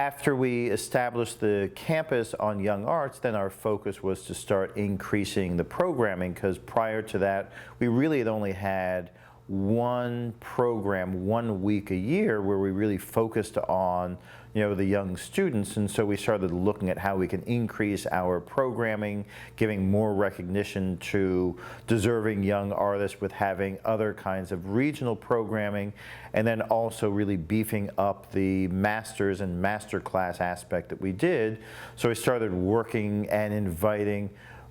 after we established the campus on Young Arts, then our focus was to start increasing the programming, because prior to that, we really had only had one program 1 week a year where we really focused on the young students. And so we started looking at how we can increase our programming, giving more recognition to deserving young artists with having other kinds of regional programming, and then also really beefing up the masters and masterclass aspect that we did. So we started working and inviting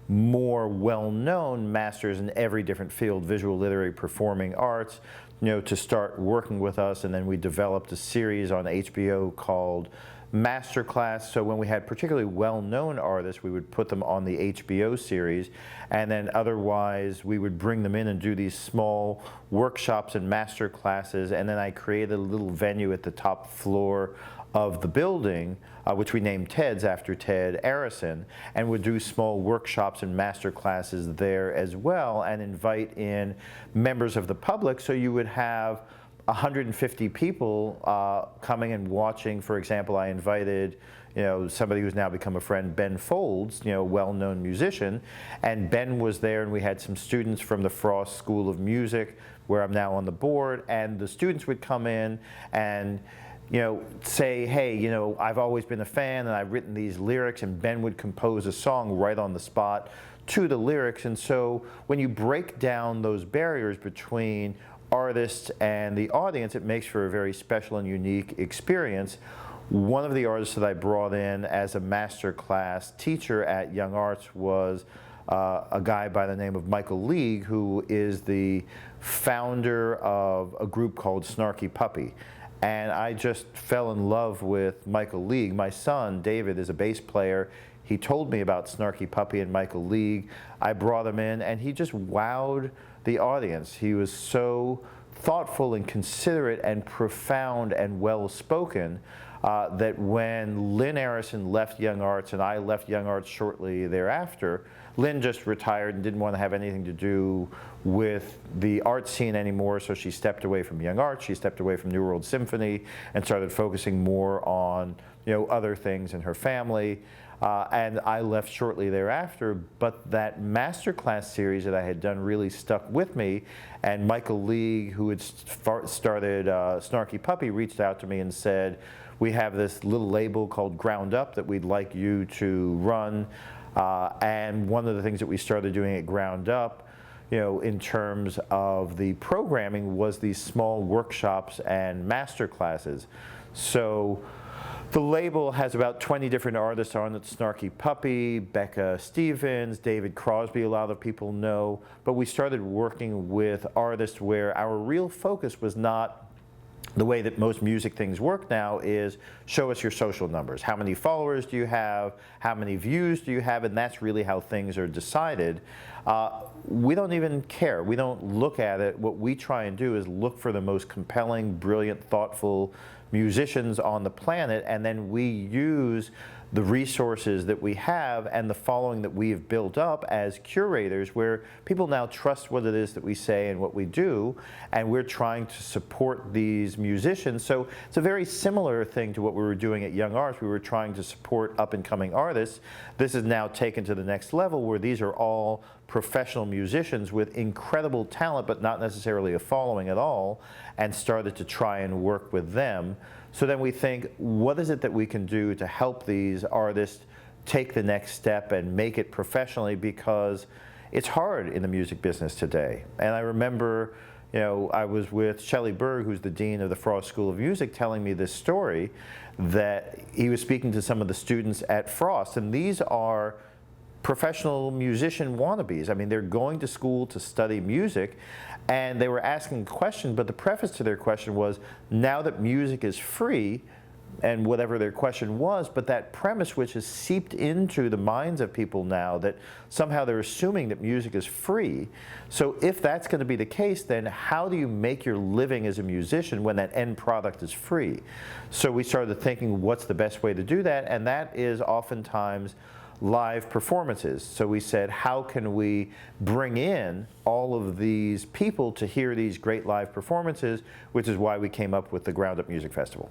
more well-known masters in every different field, visual, literary, performing arts, to start working with us. And then we developed a series on HBO called Masterclass. So when we had particularly well-known artists, we would put them on the HBO series, and then otherwise we would bring them in and do these small workshops and master classes. And then I created a little venue at the top floor of the building, which we named Ted's after Ted Arison, and would do small workshops and master classes there as well, and invite in members of the public. So you would have 150 people coming and watching. For example, I invited somebody who's now become a friend, Ben Folds, well-known musician, and Ben was there, and we had some students from the Frost School of Music, where I'm now on the board, and the students would come in and say, hey, I've always been a fan and I've written these lyrics, and Ben would compose a song right on the spot to the lyrics. And so when you break down those barriers between artists and the audience, it makes for a very special and unique experience. One of the artists that I brought in as a master class teacher at Young Arts was a guy by the name of Michael League, who is the founder of a group called Snarky Puppy. And I just fell in love with Michael League. My son, David, is a bass player. He told me about Snarky Puppy and Michael League. I brought him in, and he just wowed the audience. He was so thoughtful and considerate and profound and well-spoken that when Lynn Arison left Young Arts and I left Young Arts shortly thereafter, Lynn just retired and didn't want to have anything to do with the art scene anymore, so she stepped away from Young Arts, she stepped away from New World Symphony, and started focusing more on other things in her family. And I left shortly thereafter, but that masterclass series that I had done really stuck with me. And Michael League, who had started Snarky Puppy, reached out to me and said, we have this little label called Ground Up that we'd like you to run. And one of the things that we started doing at Ground Up, in terms of the programming, was these small workshops and master classes. So the label has about 20 different artists on it: Snarky Puppy, Becca Stevens, David Crosby, a lot of people know. But we started working with artists where our real focus was not the way that most music things work now, is show us your social numbers. How many followers do you have? How many views do you have? And that's really how things are decided. We don't even care. We don't look at it. What we try and do is look for the most compelling, brilliant, thoughtful musicians on the planet, and then we use the resources that we have and the following that we have built up as curators, where people now trust what it is that we say and what we do, and we're trying to support these musicians. So it's a very similar thing to what we were doing at Young Arts. We were trying to support up-and-coming artists. This is now taken to the next level, where these are all professional musicians with incredible talent, but not necessarily a following at all, and started to try and work with them. So then we think, what is it that we can do to help these artists take the next step and make it professionally, because it's hard in the music business today. And I remember, I was with Shelley Berg, who's the dean of the Frost School of Music, telling me this story, that he was speaking to some of the students at Frost, and these are professional musician wannabes. I mean, they're going to school to study music, and they were asking a question, but the preface to their question was, now that music is free, and whatever their question was, but that premise which has seeped into the minds of people now, that somehow they're assuming that music is free. So if that's going to be the case, then how do you make your living as a musician when that end product is free? So we started thinking, what's the best way to do that? And that is oftentimes live performances. So we said, how can we bring in all of these people to hear these great live performances, which is why we came up with the Ground Up Music Festival.